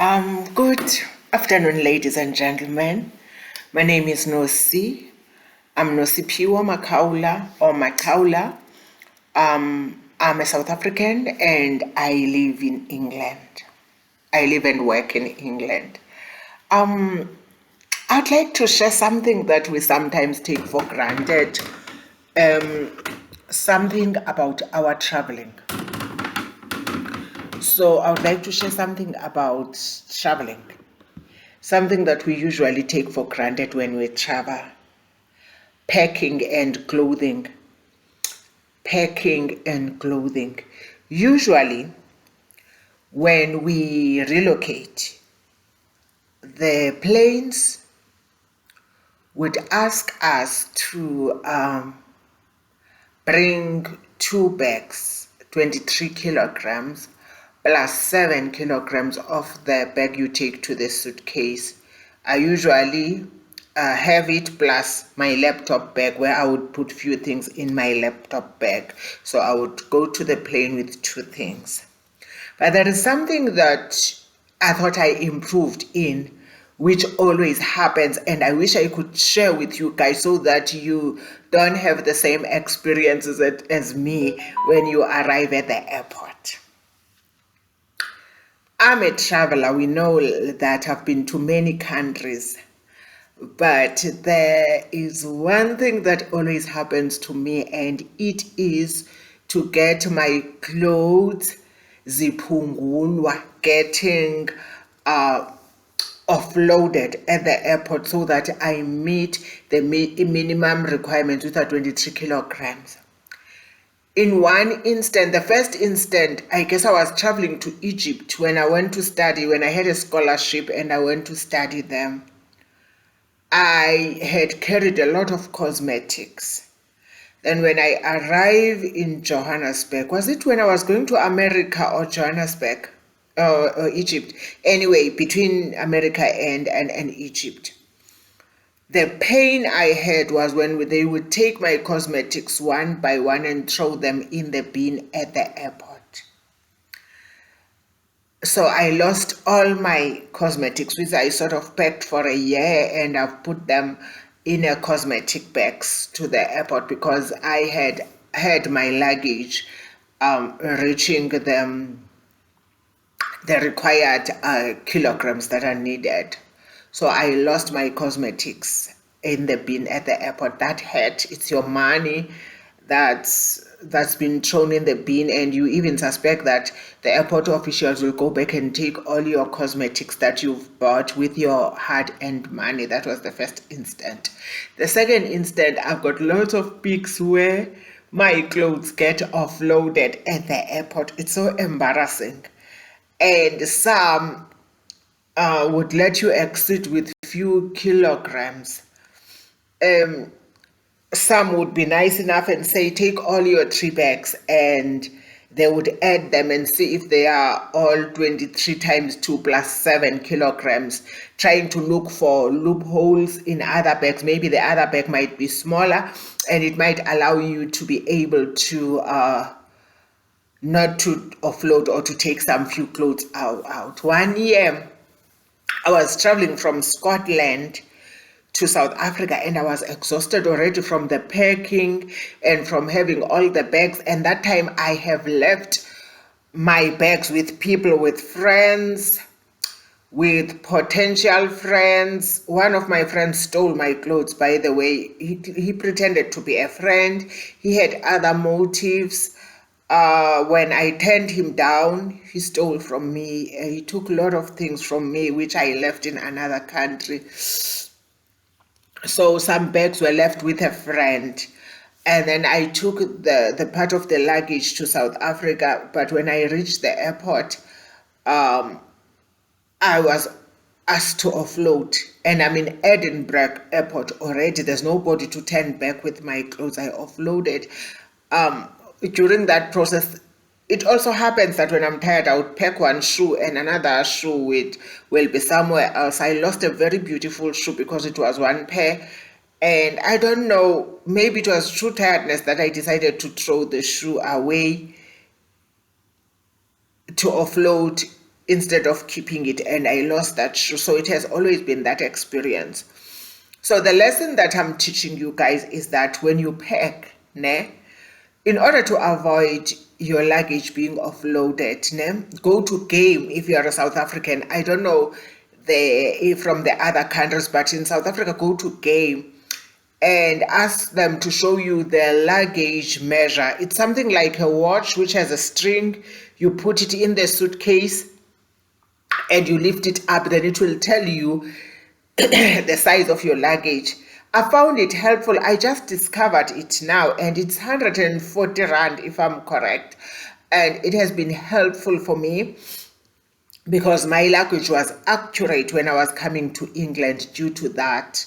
Good afternoon, ladies and gentlemen. My name is Nosi. I'm Nosi Piwa Makaula or Makaula. I'm a South African and I live in England. I live and work in England. I'd like to share something that we sometimes take for granted, something about our traveling. So I would like to share something about traveling, something that we usually take for granted when we travel. Packing and clothing. Packing and clothing. Usually, when we relocate, the planes would ask us to bring two bags, 23 kilograms, plus 7 kilograms of the bag you take to the suitcase. I usually have it plus my laptop bag, where I would put few things in my laptop bag. So I would go to the plane with two things. But there is something that I thought I improved in, which always happens, and I wish I could share with you guys so that you don't have the same experiences as me when you arrive at the airport. I'm a traveler. We know that I've been to many countries, but there is one thing that always happens to me, and it is to get my clothes ziphungulwa, getting offloaded at the airport so that I meet the minimum requirements, which are 23 kilograms. In one instant, the first instant, I guess I was traveling to Egypt when I went to study, when I had a scholarship and I went to study there. I had carried a lot of cosmetics. Then when I arrived in Johannesburg, was it when I was going to America or Johannesburg or Egypt? Anyway, between America and Egypt. The pain I had was when they would take my cosmetics one by one and throw them in the bin at the airport. So I lost all my cosmetics, which I sort of packed for a year, and I've put them in a cosmetic bags to the airport because I had my luggage reaching the required kilograms that are needed. So I lost my cosmetics in the bin at the airport. That hurt. It's your money that's been thrown in the bin, and you even suspect that the airport officials will go back and take all your cosmetics that you've bought with your hard-earned money. That was the first instant. The second instant, I've got lots of pics where my clothes get offloaded at the airport. It's so embarrassing. And some would let you exit with few kilograms. Some would be nice enough and say, take all your 3 bags, and they would add them and see if they are all 23 times 2 plus 7 kilograms, trying to look for loopholes in other bags. Maybe the other bag might be smaller and it might allow you to be able to not to offload or to take some few clothes out. One year, I was traveling from Scotland to South Africa, and I was exhausted already from the packing and from having all the bags. And that time I have left my bags with people, with friends, with potential friends. One of my friends stole my clothes, by the way. He pretended to be a friend. He had other motives. When I turned him down, he stole from me. He took a lot of things from me, which I left in another country. So some bags were left with a friend. And then I took the part of the luggage to South Africa. But when I reached the airport, I was asked to offload. And I'm in Edinburgh airport already. There's nobody to turn back with my clothes. I offloaded. During that process, it also happens that when I'm tired, I would pack one shoe and another shoe will be somewhere else. I lost a very beautiful shoe because it was one pair. And I don't know, maybe it was true tiredness that I decided to throw the shoe away to offload instead of keeping it, and I lost that shoe. So it has always been that experience. So the lesson that I'm teaching you guys is that when you pack, in order to avoid your luggage being offloaded, go to game. If you are a South African, I don't know from the other countries, but in South Africa, go to game and ask them to show you the luggage measure. It's something like a watch which has a string. You put it in the suitcase and you lift it up, then it will tell you the size of your luggage. I found it helpful. I just discovered it now, and it's 140 rand if I'm correct. And it has been helpful for me because my luggage was accurate when I was coming to England due to that.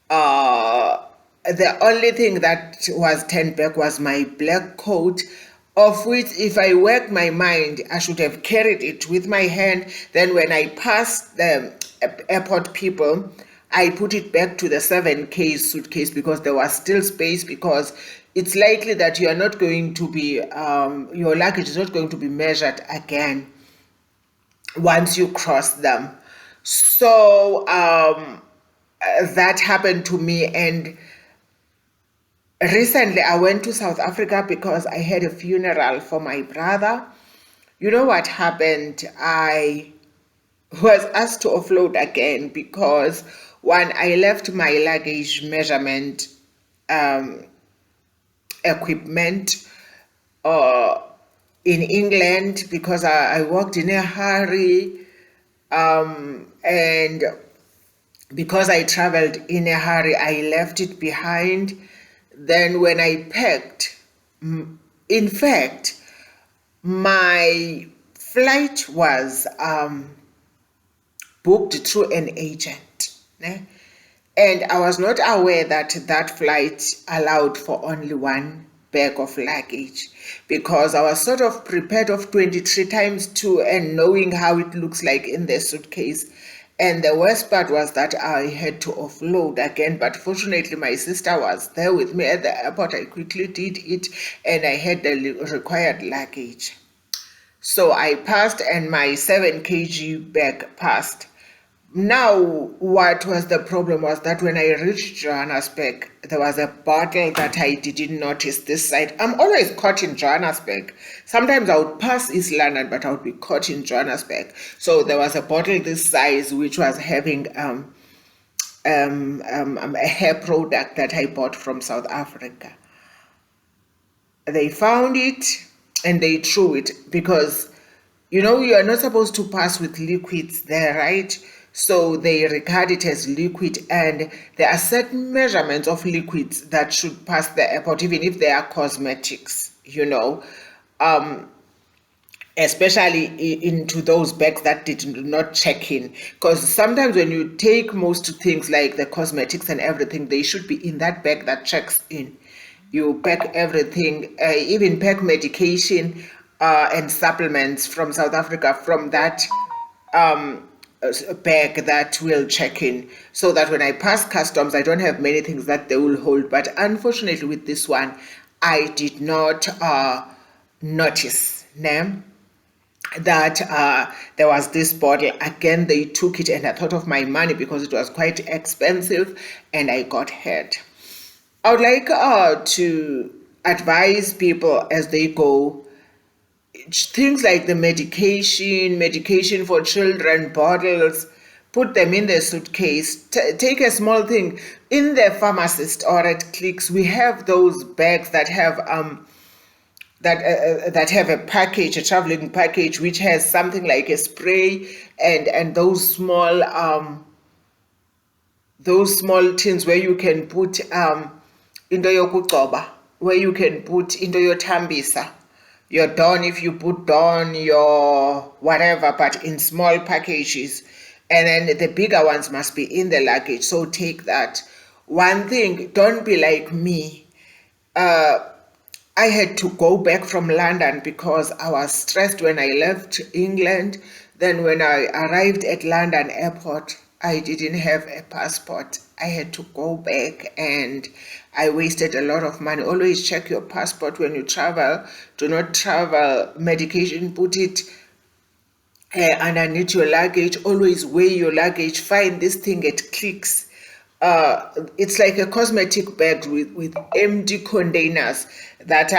The only thing that was turned back was my black coat, of which, if I work my mind, I should have carried it with my hand. Then when I passed the airport people, I put it back to the 7K suitcase because there was still space, because it's likely that you are not going to be, your luggage is not going to be measured again once you cross them. So that happened to me. And recently I went to South Africa because I had a funeral for my brother. You know what happened? I was asked to offload again because one, I left my luggage measurement equipment in England because I walked in a hurry, and because I traveled in a hurry, I left it behind. Then when I packed, in fact, my flight was booked through an agent, and I was not aware that that flight allowed for only one bag of luggage, because I was sort of prepared of 23 times 2 and knowing how it looks like in the suitcase. And the worst part was that I had to offload again, but fortunately my sister was there with me at the airport. I quickly did it and I had the required luggage. So I passed and my 7 kg bag passed. Now, what was the problem was that when I reached Johannesburg, there was a bottle that I didn't notice this side. I'm always caught in Johannesburg. Sometimes I would pass East London, but I would be caught in Johannesburg. So there was a bottle this size which was having a hair product that I bought from South Africa. They found it and they threw it because, you know, you are not supposed to pass with liquids there, right? So they regard it as liquid, and there are certain measurements of liquids that should pass the airport, even if they are cosmetics, especially into those bags that did not check in. Because sometimes when you take most things like the cosmetics and everything, they should be in that bag that checks in. You pack everything, even pack medication and supplements from South Africa from that bag that will check in, so that when I pass customs, I don't have many things that they will hold. But unfortunately with this one, I did not notice that there was this bottle. Again, they took it and I thought of my money because it was quite expensive and I got hurt. I would like to advise people as they go, things like the medication for children, bottles, put them in the suitcase. Take a small thing. In the pharmacist or at Clicks, we have those bags that have that have a package, a traveling package, which has something like a spray and those small tins where you can put into your kutoba, where you can put into your tambisa, your Dawn, if you put Dawn, your whatever, but in small packages. And then the bigger ones must be in the luggage. So take that. One thing, don't be like me. I had to go back from London because I was stressed when I left England. Then when I arrived at London airport, I didn't have a passport. I had to go back and I wasted a lot of money. Always check your passport when you travel. Do not travel medication, put it underneath your luggage. Always weigh your luggage. Find this thing at Clicks. It's like a cosmetic bag with empty containers that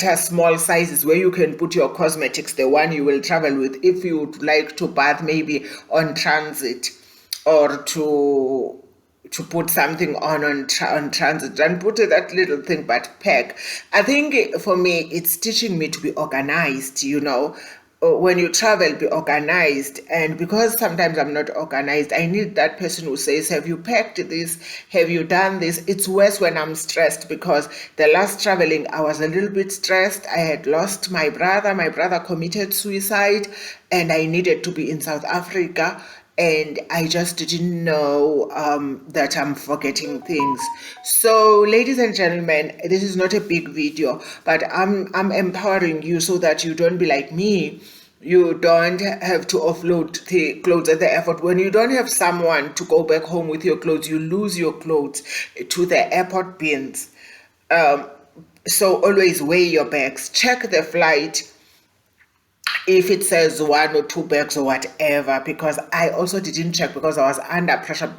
are small sizes where you can put your cosmetics, the one you will travel with if you would like to bath maybe on transit, or to put something on transit, and put that little thing, but pack. I think for me, it's teaching me to be organized, when you travel, be organized. And because sometimes I'm not organized, I need that person who says, have you packed this, have you done this? It's worse when I'm stressed, because the last traveling I was a little bit stressed. I had lost my brother committed suicide, and I needed to be in South Africa, and I just didn't know that I'm forgetting things. So, ladies and gentlemen, this is not a big video, but I'm empowering you so that you don't be like me. You don't have to offload the clothes at the airport. When you don't have someone to go back home with your clothes, you lose your clothes to the airport bins. Um, so always weigh your bags. Check the flight if it says 1 or 2 bags or whatever, because I also didn't check because I was under pressure.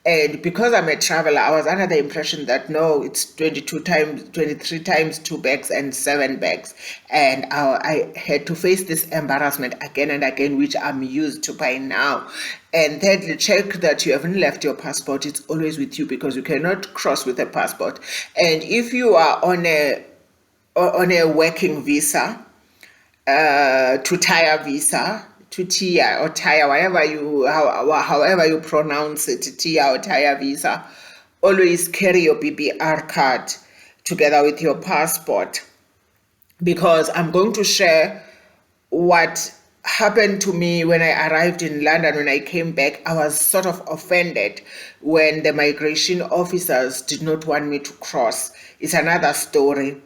And because I'm a traveler, I was under the impression that no, it's 23 times 2 bags and 7 bags. And I had to face this embarrassment again and again, which I'm used to by now. And thirdly, check that you haven't left your passport. It's always with you, because you cannot cross with a passport. And if you are on a working visa, to tire visa, to TIA or tire, however you pronounce it, TIA or tire visa, always carry your BBR card together with your passport, because I'm going to share what happened to me when I arrived in London. When I came back, I was sort of offended when the migration officers did not want me to cross. It's another story.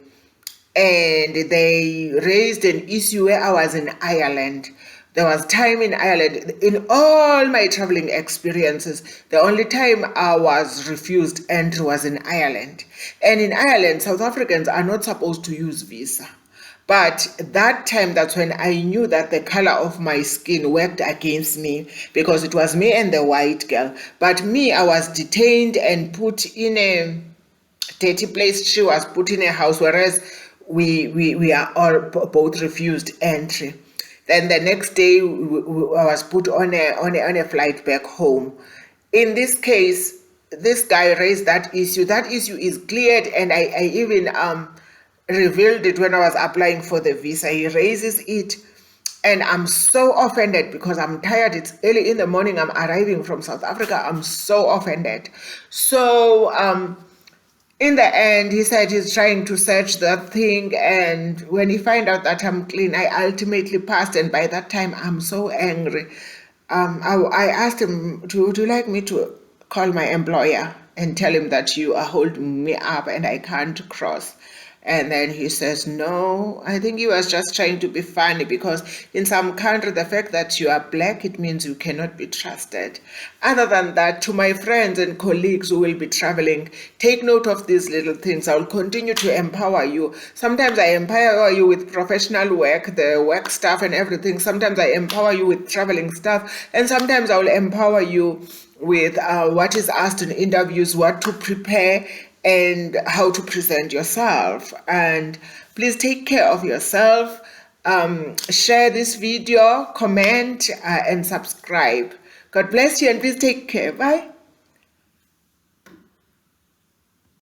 And they raised an issue where I was in Ireland. There was time in Ireland, in all my traveling experiences, the only time I was refused entry was in Ireland. And in Ireland, South Africans are not supposed to use visa. But that time, that's when I knew that the color of my skin worked against me, because it was me and the white girl. But me, I was detained and put in a dirty place. She was put in a house, whereas we are all both refused entry. Then the next day, I was put on a flight back home. In this case, this guy raised that issue. That issue is cleared, and I even revealed it when I was applying for the visa. He raises it, and I'm so offended because I'm tired. It's early in the morning. I'm arriving from South Africa. I'm so offended. So in the end, he said he's trying to search that thing, and when he find out that I'm clean, I ultimately passed. And by that time, I'm so angry. I asked him, would you like me to call my employer and tell him that you are holding me up and I can't cross? And then he says, no, I think he was just trying to be funny, because in some country, the fact that you are black, it means you cannot be trusted. Other than that, to my friends and colleagues who will be traveling, take note of these little things. I will continue to empower you. Sometimes I empower you with professional work, the work stuff and everything. Sometimes I empower you with traveling stuff. And sometimes I will empower you with what is asked in interviews, what to prepare, and how to present yourself. And please take care of yourself. Share this video, comment, and subscribe. God bless you, and please take care. Bye.